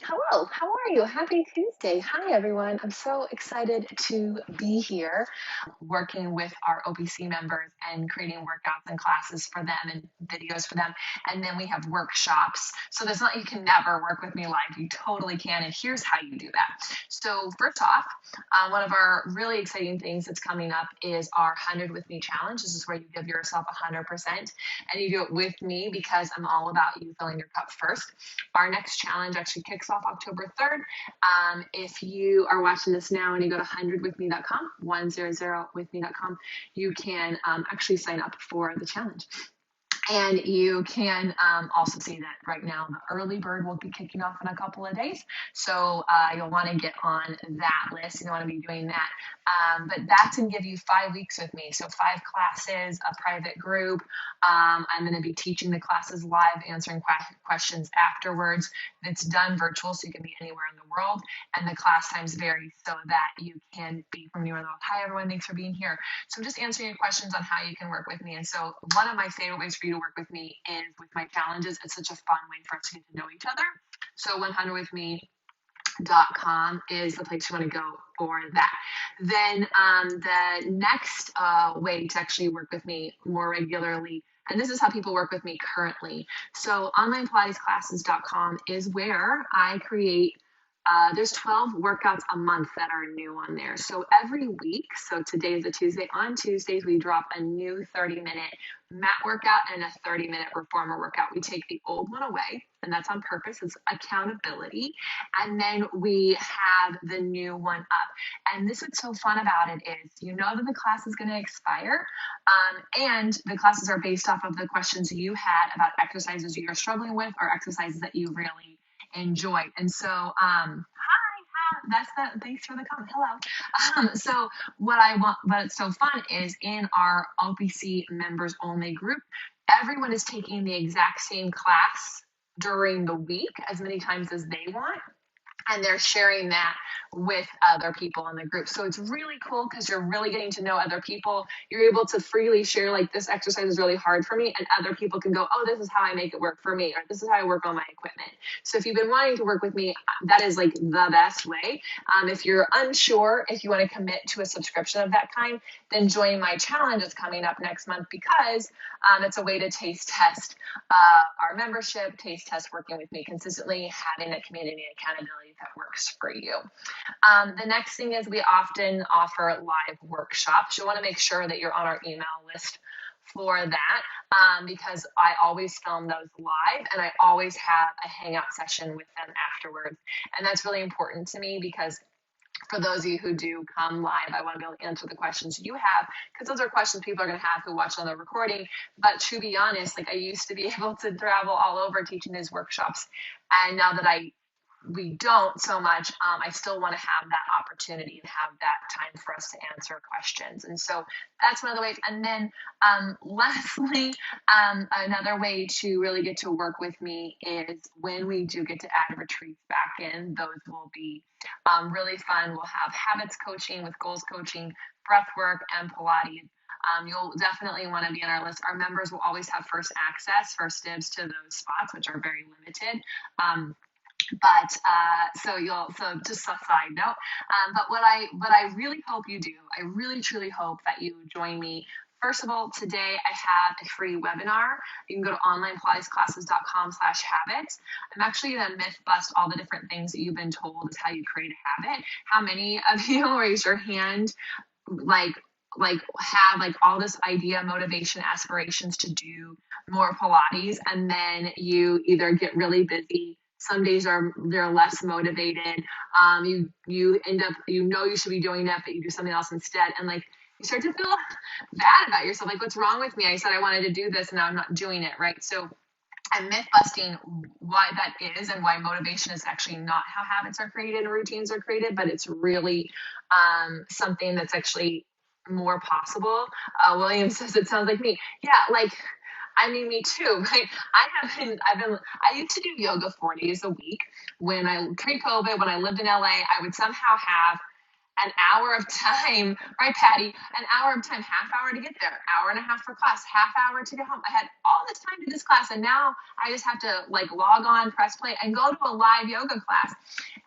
Hello, how are you? Happy Tuesday. Hi, everyone. I'm so excited to be here working with our OPC members and creating workouts and classes for them and videos for them. And then we have workshops. So there's not, you can never work with me live. You totally can. And here's how you do that. So, first off, one of our really exciting things that's coming up is our 100 with Me challenge. This is where you give yourself 100% and you do it with me because I'm all about you filling your cup first. Our next challenge actually kicks off October 3rd. If you are watching this now and you go to 100withme.com, 100withme.com, you can actually sign up for the challenge. And you can also see that right now the early bird will be kicking off in a couple of days. So you'll want to get on that list. You don't want to be doing that. But that's going to give you 5 weeks with me. So 5 classes, a private group. I'm going to be teaching the classes live, answering questions afterwards. It's done virtual, so you can be anywhere in the world. And the class times vary so that you can be from anywhere in the world. Hi, everyone. Thanks for being here. So I'm just answering your questions on how you can work with me. And so one of my favorite ways for you to work with me is with my challenges. It's such a fun way for us to get to know each other. So 100withme.com is the place you want to go for that. Then the next way to actually work with me more regularly, and this is how people work with me currently. So onlinepilatesclasses.com is where I create there's 12 workouts a month that are new on there. So every week, so today is a Tuesday, on Tuesdays we drop a new 30-minute mat workout and a 30-minute reformer workout. We take the old one away, and that's on purpose. It's accountability. And then we have the new one up. And this what's so fun about it is you know that the class is going to expire, and the classes are based off of the questions you had about exercises you're struggling with or exercises that you really enjoy. And so, that's that. Thanks for the comment. Hello. So what's so fun is in our OPC members only group, everyone is taking the exact same class during the week as many times as they want. And they're sharing that with other people in the group. So it's really cool because you're really getting to know other people. You're able to freely share, like, this exercise is really hard for me, and other people can go, oh, this is how I make it work for me, or this is how I work on my equipment. So if you've been wanting to work with me, that is like the best way. If you're unsure if you want to commit to a subscription of that kind, then join my challenge that's coming up next month because it's a way to taste test our membership, taste test working with me consistently, having a community accountability that works for you. The next thing is we often offer live workshops. You'll want to make sure that you're on our email list for that because I always film those live and I always have a hangout session with them afterwards. And that's really important to me because for those of you who do come live, I want to be able to answer the questions you have because those are questions people are going to have who watch on the recording. But to be honest, like I used to be able to travel all over teaching these workshops. And now that we don't so much, I still want to have that opportunity and have that time for us to answer questions. And so that's one of the ways. And then Lesley, another way to really get to work with me is when we do get to add retreats back in, those will be really fun. We'll have habits coaching with goals coaching, breath work, and Pilates. You'll definitely want to be on our list. Our members will always have first access, first dibs to those spots, which are very limited. So just a side note, but what I really hope you do, I really truly hope that you join me. First of all, today I have a free webinar. You can go to onlinepilatesclasses.com/habits. I'm actually going to myth bust all the different things that you've been told is how you create a habit. How many of you raise your hand, like have like all this idea, motivation, aspirations to do more Pilates, and then you either get really busy. Some days they're less motivated. You end up, you should be doing that, but you do something else instead. And like, you start to feel bad about yourself. Like, what's wrong with me? I said I wanted to do this and now I'm not doing it, right? So I'm myth busting why that is and why motivation is actually not how habits are created and routines are created, but it's really something that's actually more possible. William says it sounds like me. Yeah, like, I mean, me too, right? I used to do yoga 4 days a week pre-COVID, when I lived in LA. I would somehow have an hour of time, right, Patty? An hour of time, half hour to get there, hour and a half for class, half hour to get home. I had all this time to this class, and now I just have to like log on, press play, and go to a live yoga class.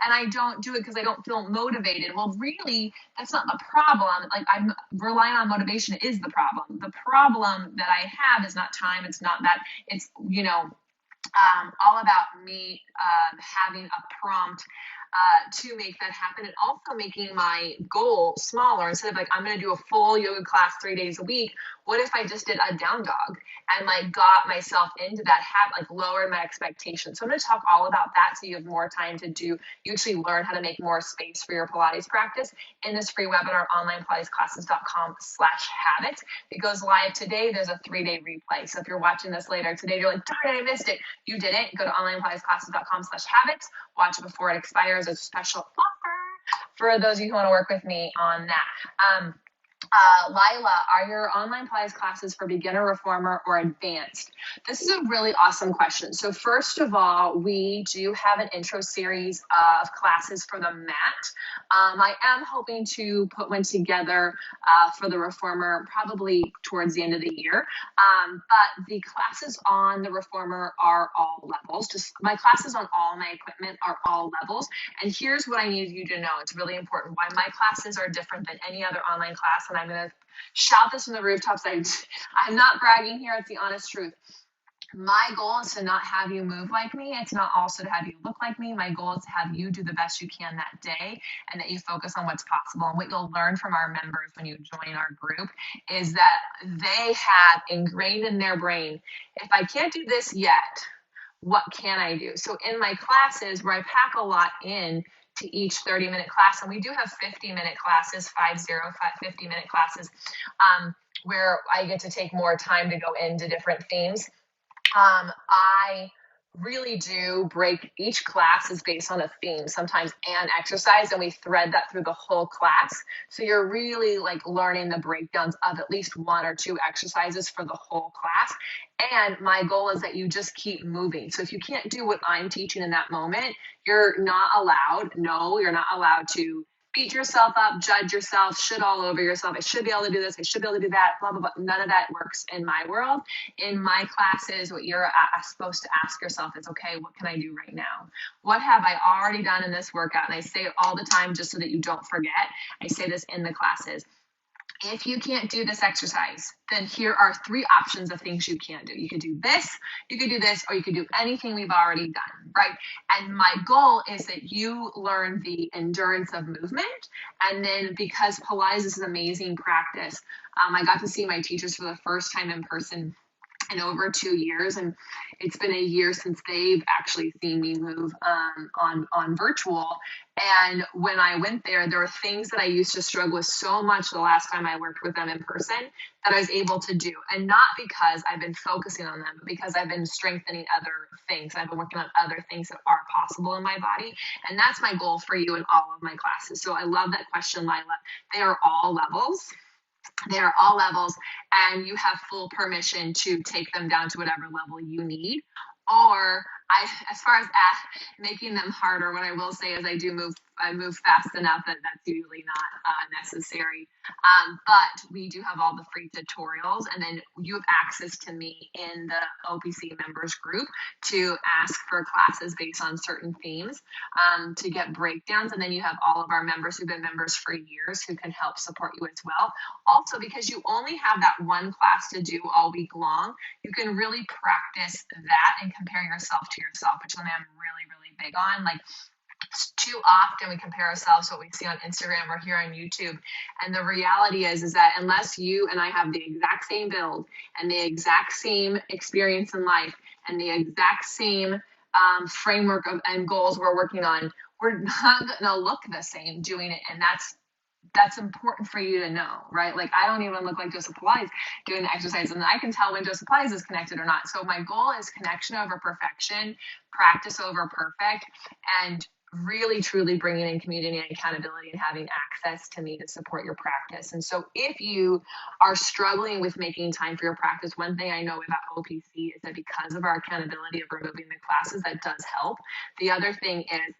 And I don't do it because I don't feel motivated. Well, really, that's not a problem. Like, I'm relying on motivation is the problem. The problem that I have is not time. It's not that. It's, all about me having a prompt to make that happen, and also making my goal smaller. Instead of like, I'm going to do a full yoga class 3 days a week, what if I just did a down dog and like got myself into that habit, like lowered my expectations? So I'm going to talk all about that so you have more time to do, you actually learn how to make more space for your Pilates practice in this free webinar, onlinepilatesclasses.com/habits. It goes live today. There's a 3-day replay. So if you're watching this later today, you're like, darn it, I missed it. You didn't. Go to onlinepilatesclasses.com/habits. Watch it before it expires. There's a special offer for those of you who want to work with me on that. Lila, are your online Pilates classes for beginner, reformer, or advanced? This is a really awesome question. So first of all, we do have an intro series of classes for the mat. I am hoping to put one together for the reformer probably towards the end of the year. But the classes on the reformer are all levels. Just my classes on all my equipment are all levels. And here's what I need you to know. It's really important why my classes are different than any other online class. And I'm going to shout this from the rooftops. I'm not bragging here. It's the honest truth. My goal is to not have you move like me. It's not also to have you look like me. My goal is to have you do the best you can that day, and that you focus on what's possible. And what you'll learn from our members when you join our group is that they have ingrained in their brain, if I can't do this yet, what can I do? So in my classes, where I pack a lot in to each 30-minute class, and we do have 50-minute classes, 50-minute classes, where I get to take more time to go into different themes. I really do break each class is based on a theme, sometimes an exercise, and we thread that through the whole class. So you're really like learning the breakdowns of at least 1 or 2 exercises for the whole class. And my goal is that you just keep moving. So if you can't do what I'm teaching in that moment, you're not allowed. No, you're not allowed to beat yourself up, judge yourself, shit all over yourself. I should be able to do this. I should be able to do that, blah, blah, blah. None of that works in my world. In my classes, what you're supposed to ask yourself is, okay, what can I do right now? What have I already done in this workout? And I say it all the time just so that you don't forget. I say this in the classes. If you can't do this exercise, then here are 3 options of things you can do. You could do this, you could do this, or you could do anything we've already done, right? And my goal is that you learn the endurance of movement. And then because Pilates is an amazing practice, I got to see my teachers for the first time in person in over 2 years, and it's been a year since they've actually seen me move on virtual. And when I went there were things that I used to struggle with so much the last time I worked with them in person that I was able to do. And not because I've been focusing on them, but because I've been strengthening other things. I've been working on other things that are possible in my body. And that's my goal for you in all of my classes. So I love that question, Lila. They are all levels. They are all levels, and you have full permission to take them down to whatever level you need. Or as far as making them harder, what I will say is I move fast enough that that's usually not necessary. But we do have all the free tutorials, and then you have access to me in the OPC members group to ask for classes based on certain themes, to get breakdowns. And then you have all of our members who've been members for years who can help support you as well. Also, because you only have that one class to do all week long, you can really practice that and compare yourself to yourself, which is something I'm really, really big on. Like, too often we compare ourselves to what we see on Instagram or here on YouTube. And the reality is that unless you and I have the exact same build and the exact same experience in life and the exact same framework and goals we're working on, we're not going to look the same doing it. And that's important for you to know, right? Like, I don't even look like Joseph Pilates doing the exercise, and I can tell when Joseph Pilates is connected or not. So my goal is connection over perfection, practice over perfect, and really truly bringing in community and accountability and having access to me to support your practice. And so if you are struggling with making time for your practice, one thing I know about OPC is that because of our accountability of removing the classes, that does help. The other thing is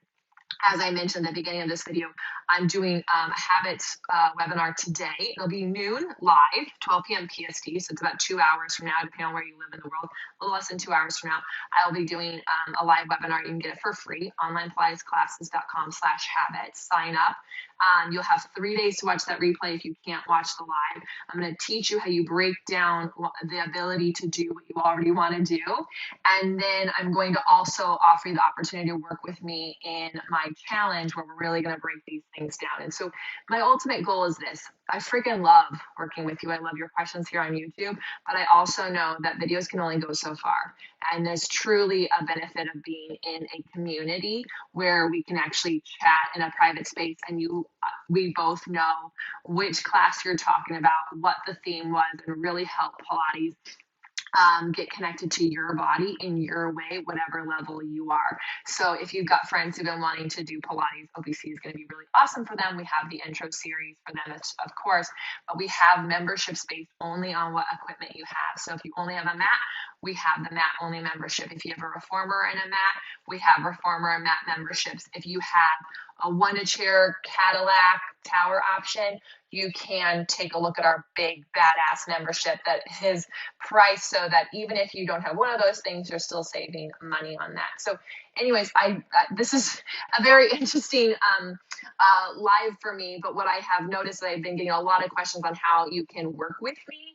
as I mentioned at the beginning of this video, I'm doing a habits webinar today. It'll be noon live, 12 p.m. PST, so it's about 2 hours from now, depending on where you live in the world. A little less than 2 hours from now, I'll be doing a live webinar. You can get it for free, onlinepilatesclasses.com/habits. Sign up. You'll have 3 days to watch that replay if you can't watch the live. I'm going to teach you how you break down the ability to do what you already want to do. And then I'm going to also offer you the opportunity to work with me in my challenge where we're really going to break these things down. And so my ultimate goal is this. I freaking love working with you. I love your questions here on YouTube, but I also know that videos can only go so far. And there's truly a benefit of being in a community where we can actually chat in a private space and we both know which class you're talking about, what the theme was, and really help Pilates get connected to your body in your way, whatever level you are. So if you've got friends who've been wanting to do Pilates, OBC is going to be really awesome for them. We have the intro series for them, of course, but we have membership space only on what equipment you have. So if you only have a mat, we have the mat only membership. If you have a reformer and a mat, we have reformer and mat memberships. If you have a one-chair Cadillac tower option, you can take a look at our big badass membership that is priced so that even if you don't have one of those things, you're still saving money on that. So anyways, this is a very interesting live for me, but what I have noticed that I've been getting a lot of questions on how you can work with me.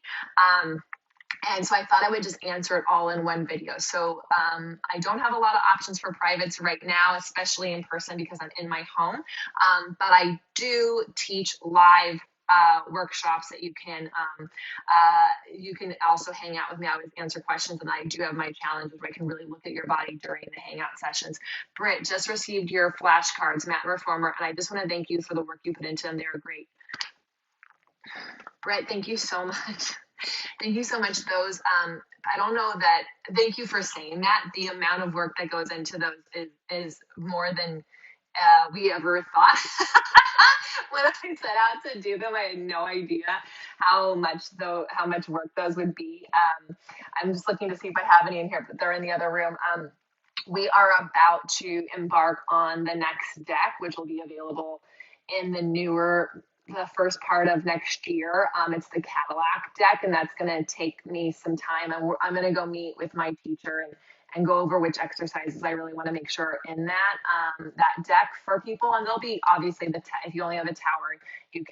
And so I thought I would just answer it all in one video. So I don't have a lot of options for privates right now, especially in person because I'm in my home. But I do teach live workshops that you can also hang out with me. I always answer questions, and I do have my challenges where I can really look at your body during the hangout sessions. Britt just received your flashcards, Mat Reformer, and I just want to thank you for the work you put into them. They're great. Britt, thank you so much. Thank you so much. Those, I don't know that, thank you for saying that. The amount of work that goes into those is more than we ever thought. When I set out to do them, I had no idea how much work those would be. I'm just looking to see if I have any in here, but they're in the other room. We are about to embark on the next deck, which will be available in the first part of next year. It's the Cadillac deck, and that's going to take me some time. I'm going to go meet with my teacher and go over which exercises I really want to make sure are in that deck for people. And there'll be obviously if you only have a tower, you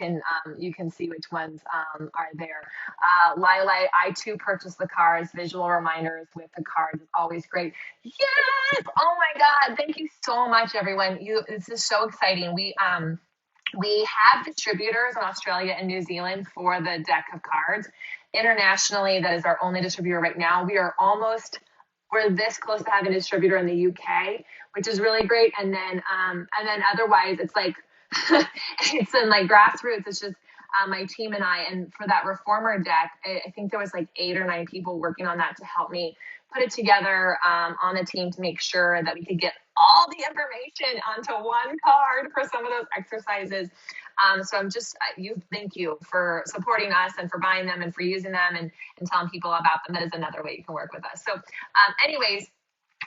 can see which ones are there. Lila, I too purchased the cards. Visual reminders with the cards is always great. Yes! Oh my God! Thank you so much, everyone. This is so exciting. We have distributors in Australia and New Zealand for the deck of cards. Internationally, that is our only distributor right now. We're this close to having a distributor in the UK, which is really great. And then otherwise, it's like it's in like grassroots. It's just my team and I. And for that reformer deck, I think there was like 8 or 9 people working on that to help me put it together on the team to make sure that we could get all the information onto one card for some of those exercises. So thank you for supporting us and for buying them and for using them and telling people about them. That is another way you can work with us. So anyways,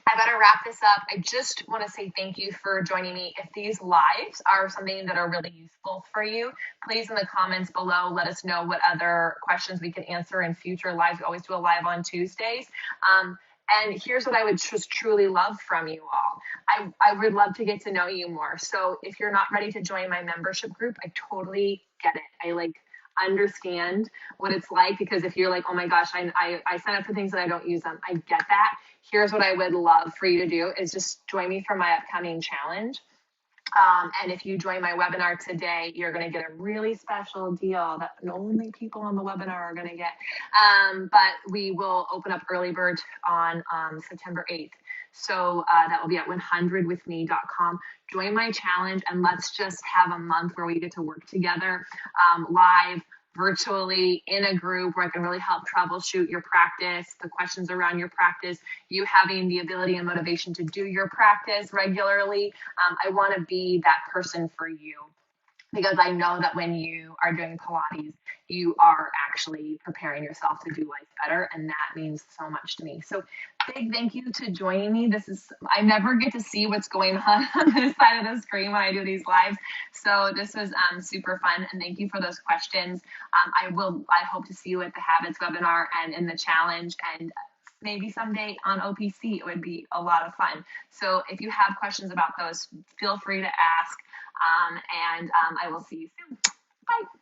I got to wrap this up. I just want to say thank you for joining me. If these lives are something that are really useful for you, please in the comments below, let us know what other questions we can answer in future lives. We always do a live on Tuesdays. And here's what I would just truly love from you all. I would love to get to know you more. So if you're not ready to join my membership group, I totally get it. I understand what it's like, because if you're like, oh my gosh, I sign up for things and I don't use them, I get that. Here's what I would love for you to do is just join me for my upcoming challenge. And if you join my webinar today, you're going to get a really special deal that only people on the webinar are going to get. But we will open up early bird on September 8th. So that will be at 100withme.com. Join my challenge and let's just have a month where we get to work together live, virtually, in a group where I can really help troubleshoot your practice, the questions around your practice, you having the ability and motivation to do your practice regularly. I want to be that person for you. because I know that when you are doing Pilates, you are actually preparing yourself to do life better. And that means so much to me. So big thank you to joining me. I never get to see what's going on this side of the screen when I do these lives. So this was super fun. And thank you for those questions. I hope to see you at the Habits webinar and in the challenge, and maybe someday on OPC. It would be a lot of fun. So if you have questions about those, feel free to ask. And I will see you soon. Bye.